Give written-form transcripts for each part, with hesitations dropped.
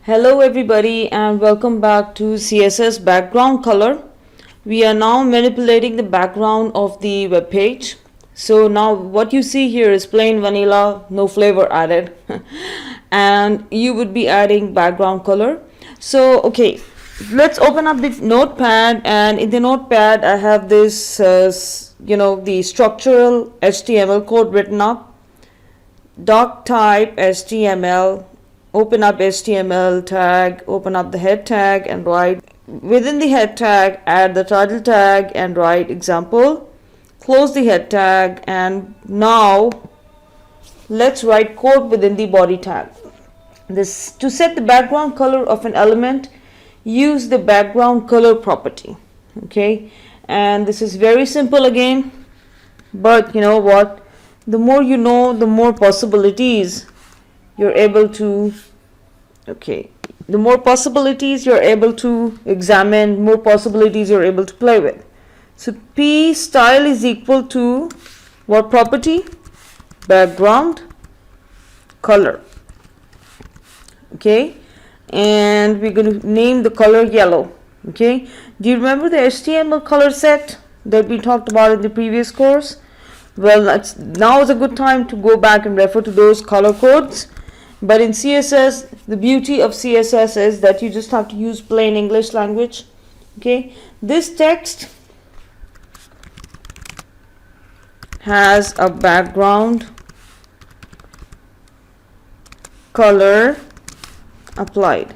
Hello everybody and welcome back to CSS background color. We are now manipulating the background of the web page. So now what you see here is plain vanilla, no flavor added. And you would be adding background color. So okay, let's open up the notepad, and in the notepad I have this the structural HTML code written up. Doc type HTML. Open up HTML tag, open up the head tag and write within the head tag, add the title tag and write example. Close the head tag, and now let's write code within the body tag. This to set the background color of an element, use the background color property. Okay, and this is very simple again, but you know what, the more you know, the more possibilities you're able to the more possibilities you're able to examine, more possibilities you're able to play with. So p style is equal to what property? Background color. Okay, and we're going to name the color yellow. Okay, do you remember the HTML color set that we talked about in the previous course? Well, now is a good time to go back and refer to those color codes. But in CSS, the beauty of CSS is that you just have to use plain English language. Okay, this text has a background color applied.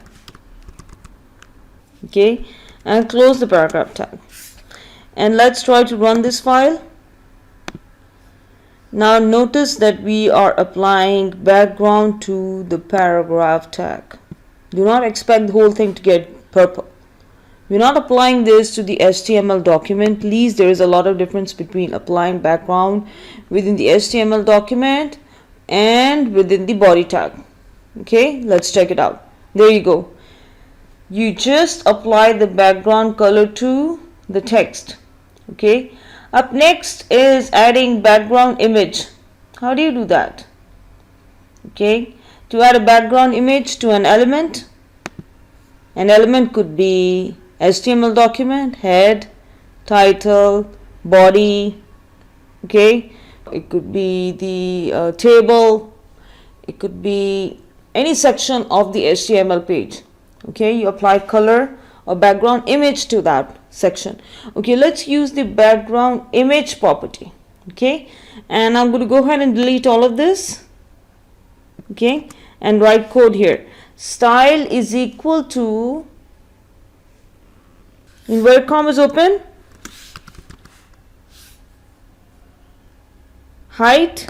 Okay, and close the paragraph tag. And let's try to run this file. Now notice that we are applying background to the paragraph tag. Do not expect the whole thing to get purple. We're not applying this to the HTML document. Please, there is a lot of difference between applying background within the HTML document and within the body tag. Okay, let's check it out. There you go. You just apply the background color to the text. Okay. Up next is adding background image. How do you do that? Okay, to add a background image to an element could be HTML document, head, title, body. Okay, it could be the table, it could be any section of the HTML page. Okay, you apply color or background image to that section. Okay, let's use the background image property. Okay, and I'm going to go ahead and delete all of this. Okay, and write code here. Style is equal to inverted commas open, height,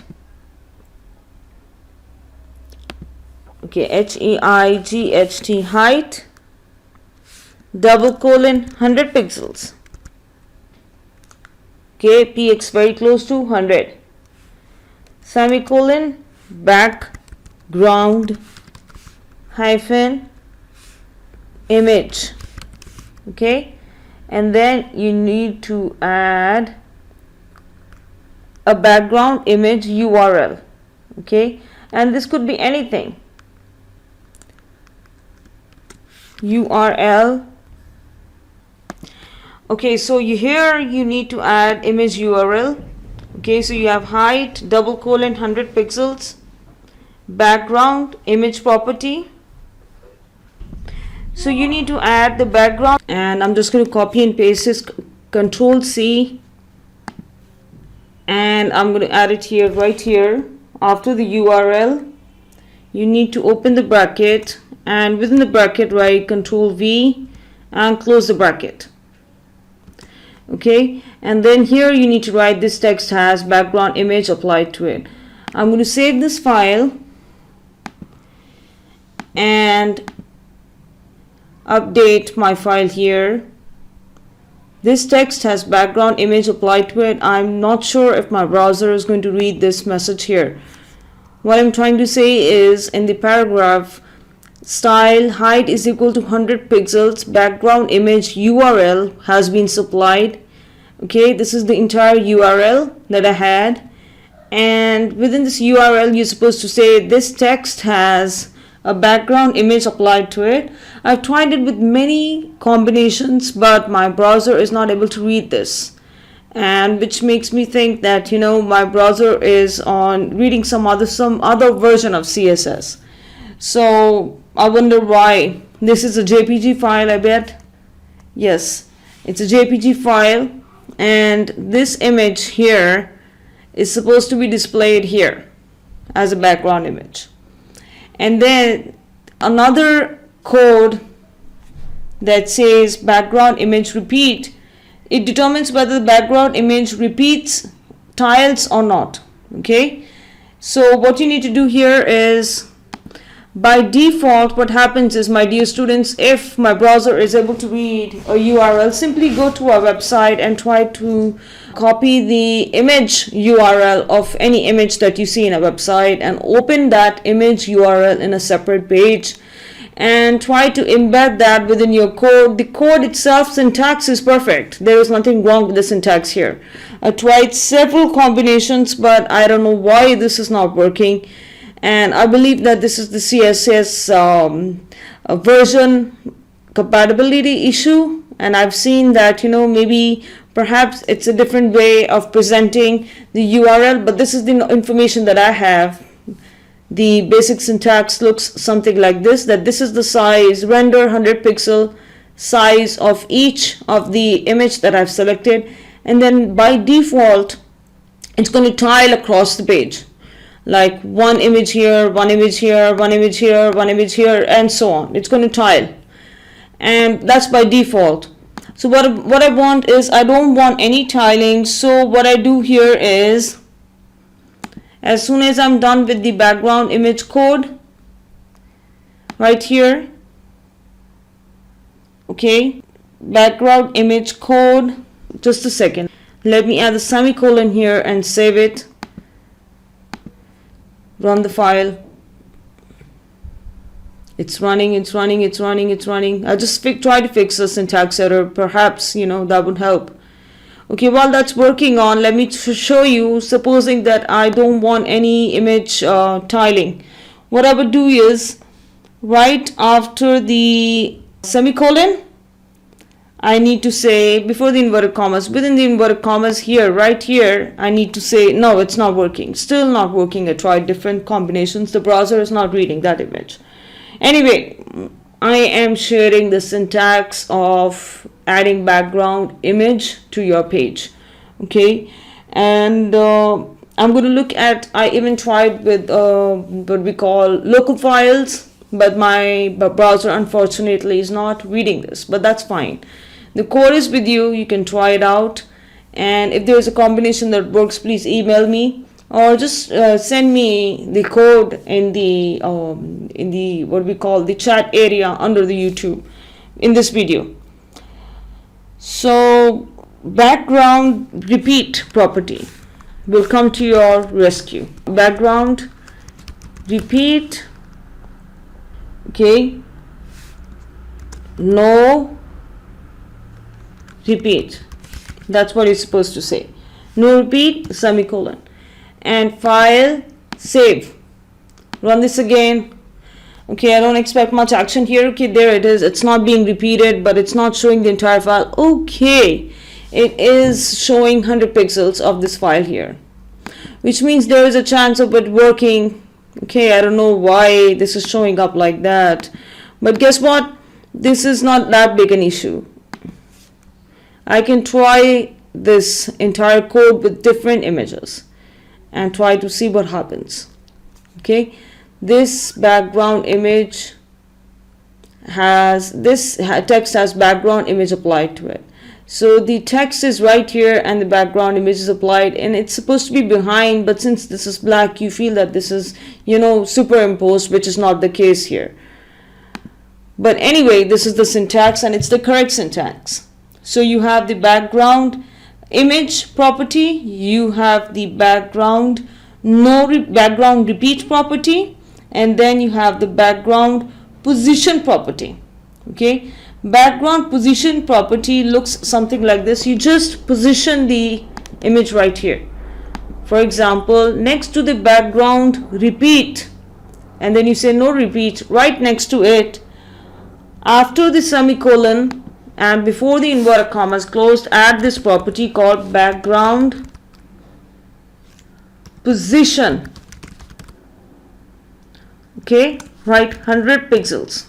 okay, height, height, double colon 100 pixels. Okay, px very close to 100, semicolon, background hyphen image. Okay, and then you need to add a background image URL. Okay, and this could be anything. URL. Okay, so here you need to add image URL. Okay, so you have height, double colon 100 pixels, background image property. So you need to add the background, and I'm just going to copy and paste this, Control C, and I'm going to add it here, right here after the URL. You need to open the bracket, and within the bracket write Control V and close the bracket. Okay, and then here you need to write this text has background image applied to it. I'm going to save this file and update my file here. This text has background image applied to it. I'm not sure if my browser is going to read this message here. What I'm trying to say is, in the paragraph, style height is equal to 100 pixels, background image URL has been supplied. Okay, this is the entire URL that I had, and within this URL you're supposed to say this text has a background image applied to it. I've tried it with many combinations, but my browser is not able to read this, and which makes me think that my browser is on reading some other version of CSS. So I wonder why. This is a JPG file, I bet. Yes, it's a JPG file, and this image here is supposed to be displayed here as a background image. And then another code that says background image repeat, it determines whether the background image repeats tiles or not. Okay, so what you need to do here is, by default, what happens is, my dear students, if my browser is able to read a URL, simply go to our website and try to copy the image URL of any image that you see in a website and open that image URL in a separate page and try to embed that within your code. The code itself, syntax is perfect. There is nothing wrong with the syntax here. I tried several combinations, but I don't know why this is not working. And I believe that this is the CSS version compatibility issue, and I've seen that maybe perhaps it's a different way of presenting the URL, but this is the information that I have. The basic syntax looks something like this, that this is the size, render 100 pixel size of each of the image that I've selected, and then by default it's going to tile across the page, like one image here, one image here, one image here, one image here, and so on. It's going to tile, and that's by default. So what I want is, I don't want any tiling. So what I do here is, as soon as I'm done with the background image code right here, okay, background image code, just a second, let me add a semicolon here and save it. Run the file. It's running. I'll just try to fix a syntax error. Perhaps that would help. Okay, while that's working on, let me show you, supposing that I don't want any image tiling. What I would do is, right after the semicolon, I need to say, before the inverted commas, within the inverted commas here, right here, I need to say, no, it's not working. Still not working. I tried different combinations. The browser is not reading that image. Anyway, I am sharing the syntax of adding background image to your page. Okay, and I'm going to look at, I even tried with what we call local files, but my browser unfortunately is not reading this, but that's fine. The code is with you. You can try it out, and if there is a combination that works, please email me, or just send me the code in the what we call the chat area under the YouTube in this video. So background repeat property will come to your rescue. Background repeat, okay, no repeat, that's what it's supposed to say. No repeat, semicolon, and file, save. Run this again. Okay, I don't expect much action here. Okay, there it is. It's not being repeated, but it's not showing the entire file. Okay, it is showing 100 pixels of this file here, which means there is a chance of it working. Okay, I don't know why this is showing up like that, but guess what? This is not that big an issue. I can try this entire code with different images and try to see what happens. Okay, this background image has, this text has background image applied to it. So the text is right here and the background image is applied, and it's supposed to be behind, but since this is black, you feel that this is superimposed, which is not the case here. But anyway, this is the syntax, and it's the correct syntax. So you have the background image property, you have the background background repeat property, and then you have the background position property. Okay, background position property looks something like this. You just position the image right here. For example, next to the background repeat and then you say no repeat. Right next to it, after the semicolon and before the inverted commas closed, add this property called background position. Okay, right, 100 pixels.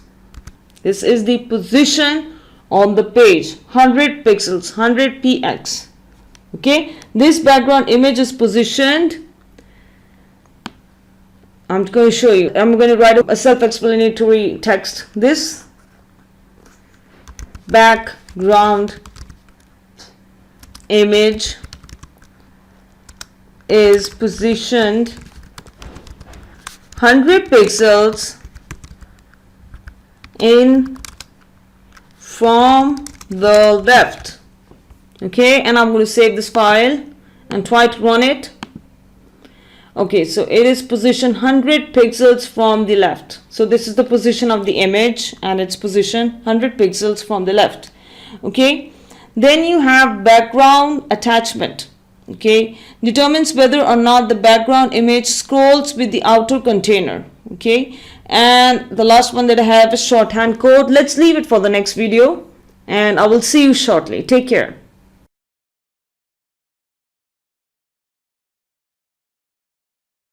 This is the position on the page, 100 pixels, 100 px. Okay, this background image is positioned. I'm going to show you. I'm going to write a self-explanatory text. This background image is positioned 100 pixels in from the left. Okay, and I'm going to save this file and try to run it. Okay, so it is positioned 100 pixels from the left. So this is the position of the image and it's positioned 100 pixels from the left. Okay, then you have background attachment. Okay, determines whether or not the background image scrolls with the outer container. Okay, and the last one that I have is shorthand code. Let's leave it for the next video and I will see you shortly. Take care.